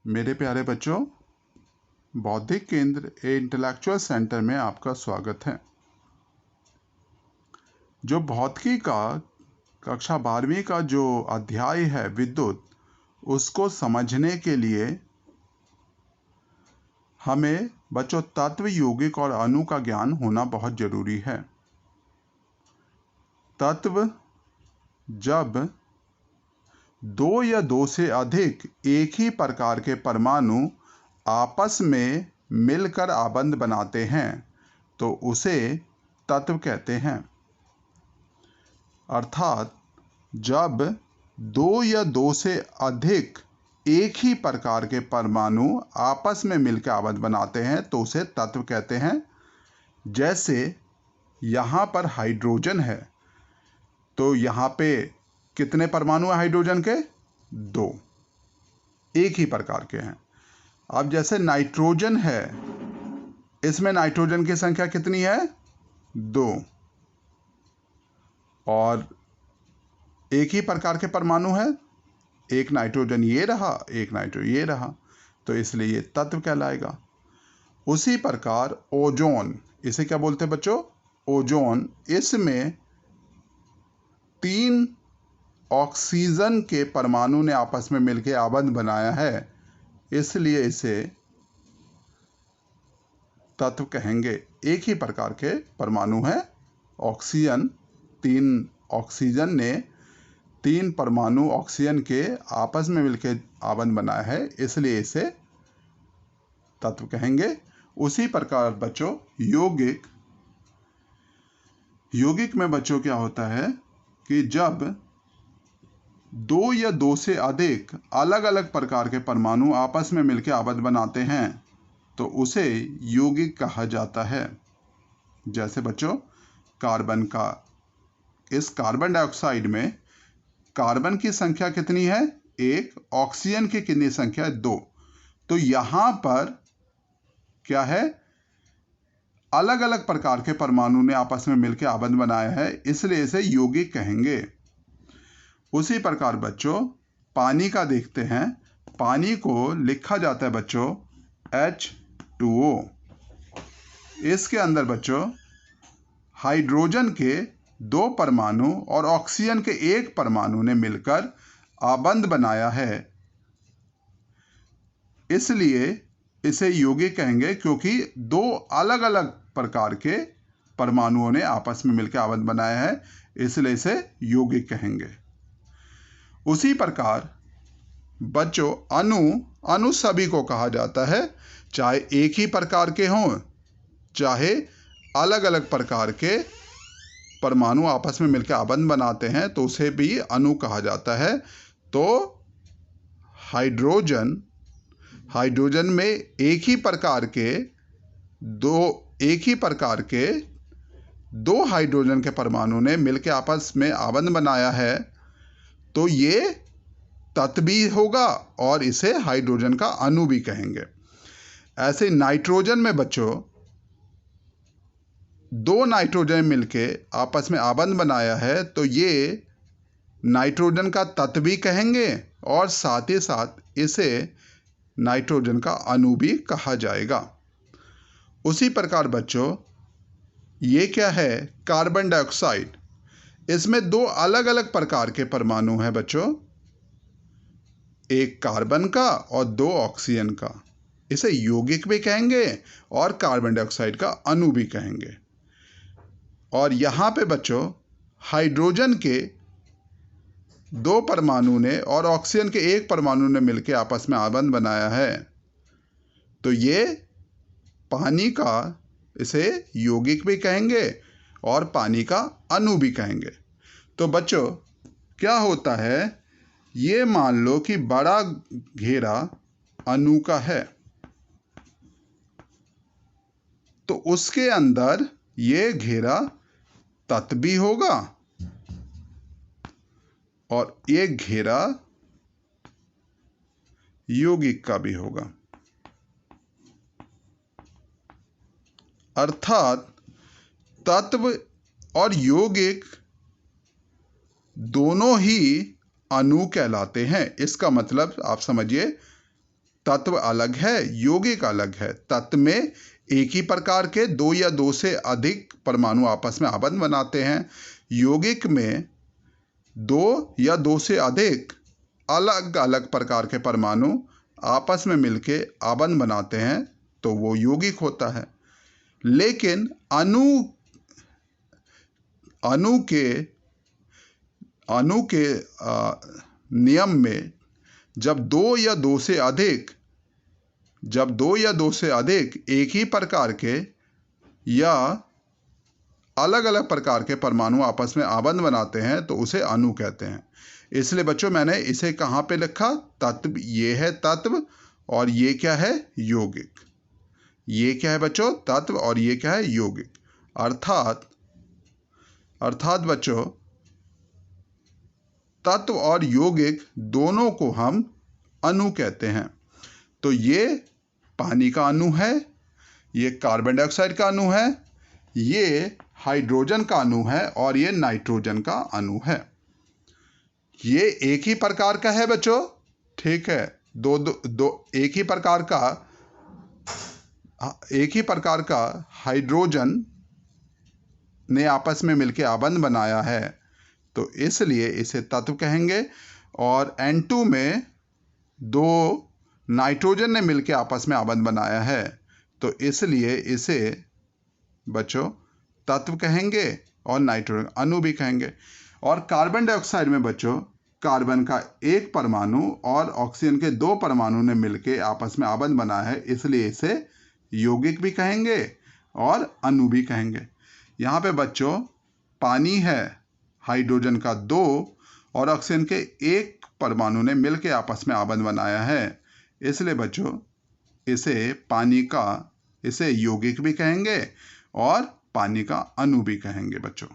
मेरे प्यारे बच्चों, बौद्धिक केंद्र ए इंटेलेक्चुअल सेंटर में आपका स्वागत है। जो भौतिकी का कक्षा 12वीं का जो अध्याय है विद्युत, उसको समझने के लिए हमें बच्चों तत्व, यौगिक और अणु का ज्ञान होना बहुत जरूरी है। तत्व जब दो या दो से अधिक एक ही प्रकार के परमाणु आपस में मिलकर आबंध बनाते हैं तो उसे तत्व कहते हैं। अर्थात जब दो या दो से अधिक एक ही प्रकार के परमाणु आपस में मिलकर आबंध बनाते हैं तो उसे तत्व कहते हैं। जैसे यहाँ पर हाइड्रोजन है तो यहाँ पे कितने परमाणु हैं हाइड्रोजन के? 2, एक ही प्रकार के हैं। अब जैसे नाइट्रोजन है, इसमें नाइट्रोजन की संख्या कितनी है? 2, और एक ही प्रकार के परमाणु है, एक नाइट्रोजन ये रहा, एक नाइट्रोजन ये रहा, तो इसलिए ये तत्व कहलाएगा। उसी प्रकार ओजोन, इसे क्या बोलते हैं बच्चों? ओजोन। इसमें 3 ऑक्सीजन के परमाणु ने आपस में मिलकर आबंध बनाया है, इसलिए इसे तत्व कहेंगे। एक ही प्रकार के परमाणु हैं ऑक्सीजन, 3 ऑक्सीजन ने 3 परमाणु ऑक्सीजन के आपस में मिलकर आबंध बनाया है, इसलिए इसे तत्व कहेंगे। उसी प्रकार बच्चों यौगिक, यौगिक में बच्चों क्या होता है कि जब 2 या 2 से अधिक अलग अलग प्रकार के परमाणु आपस में मिलकर आबंध बनाते हैं तो उसे यौगिक कहा जाता है। जैसे बच्चों कार्बन का, इस कार्बन डाइऑक्साइड में कार्बन की संख्या कितनी है? 1, ऑक्सीजन की कितनी संख्या है? 2। तो यहाँ पर क्या है? अलग अलग प्रकार के परमाणु ने आपस में मिलकर आबंध बनाया है, इसलिए इसे यौगिक कहेंगे। उसी प्रकार बच्चों पानी का देखते हैं। पानी को लिखा जाता है बच्चों H2O। इसके अंदर बच्चों हाइड्रोजन के 2 परमाणु और ऑक्सीजन के 1 परमाणु ने मिलकर आबंध बनाया है, इसलिए इसे यौगिक कहेंगे, क्योंकि 2 अलग अलग प्रकार के परमाणुओं ने आपस में मिलकर आबंध बनाया है, इसलिए इसे यौगिक कहेंगे। उसी प्रकार बच्चों अणु सभी को कहा जाता है, चाहे एक ही प्रकार के हों, चाहे अलग अलग प्रकार के परमाणु आपस में मिलकर आबंध बनाते हैं तो उसे भी अणु कहा जाता है। तो हाइड्रोजन में एक ही प्रकार के दो हाइड्रोजन के परमाणु ने मिलकर आपस में आबंध बनाया है, तो ये तत्व भी होगा और इसे हाइड्रोजन का अणु भी कहेंगे। ऐसे नाइट्रोजन में बच्चों 2 नाइट्रोजन मिलके आपस में आबंध बनाया है, तो ये नाइट्रोजन का तत्व भी कहेंगे और साथ ही साथ इसे नाइट्रोजन का अणु भी कहा जाएगा। उसी प्रकार बच्चों ये क्या है? Carbon dioxide. इसमें 2 अलग अलग प्रकार के परमाणु हैं बच्चों, एक कार्बन का और 2 ऑक्सीजन का। इसे यौगिक भी कहेंगे और कार्बन डाइऑक्साइड का अणु भी कहेंगे। और यहाँ पे बच्चों हाइड्रोजन के 2 परमाणु ने और ऑक्सीजन के 1 परमाणु ने मिलकर आपस में आबंध बनाया है, तो ये पानी का, इसे यौगिक भी कहेंगे और पानी का अणु भी कहेंगे। तो बच्चों क्या होता है, ये मान लो कि बड़ा घेरा अणु का है, तो उसके अंदर ये घेरा तत्व भी होगा और ये घेरा यौगिक का भी होगा। अर्थात तत्व और यौगिक दोनों ही अणु कहलाते हैं। इसका मतलब आप समझिए तत्व अलग है, यौगिक अलग है। तत्व में एक ही प्रकार के दो या दो से अधिक परमाणु आपस में आबंध बनाते हैं। यौगिक में दो या दो से अधिक अलग अलग प्रकार के परमाणु आपस में मिलके आबंध बनाते हैं तो वो यौगिक होता है। लेकिन अणु के नियम में जब दो या दो से अधिक एक ही प्रकार के या अलग अलग प्रकार के परमाणु आपस में आबंध बनाते हैं तो उसे अणु कहते हैं। इसलिए बच्चों मैंने इसे कहाँ पे लिखा? तत्व, ये है तत्व और ये क्या है? यौगिक। ये क्या है बच्चों? तत्व और ये क्या है? यौगिक। अर्थात बच्चों तत्व और यौगिक दोनों को हम अणु कहते हैं। तो ये पानी का अणु है, ये कार्बन डाइऑक्साइड का अणु है, ये हाइड्रोजन का अणु है और ये नाइट्रोजन का अणु है। ये एक ही प्रकार का है बच्चों, ठीक है। एक ही प्रकार का हाइड्रोजन ने आपस में मिलकर आबंध बनाया है तो इसलिए इसे तत्व कहेंगे। और N2 में दो नाइट्रोजन ने मिलकर आपस में आबंध बनाया है तो इसलिए इसे बच्चों तत्व कहेंगे और नाइट्रोजन अणु भी कहेंगे। और कार्बन डाइऑक्साइड में बच्चों कार्बन का एक परमाणु और ऑक्सीजन के दो परमाणु ने मिलकर आपस में आबंध बनाया है, इसलिए इसे यौगिक भी कहेंगे और अणु भी कहेंगे। यहाँ पे बच्चों पानी है, हाइड्रोजन का दो और ऑक्सीजन के एक परमाणु ने मिलकर आपस में आबंध बनाया है, इसलिए बच्चों इसे यौगिक भी कहेंगे और पानी का अणु भी कहेंगे बच्चों।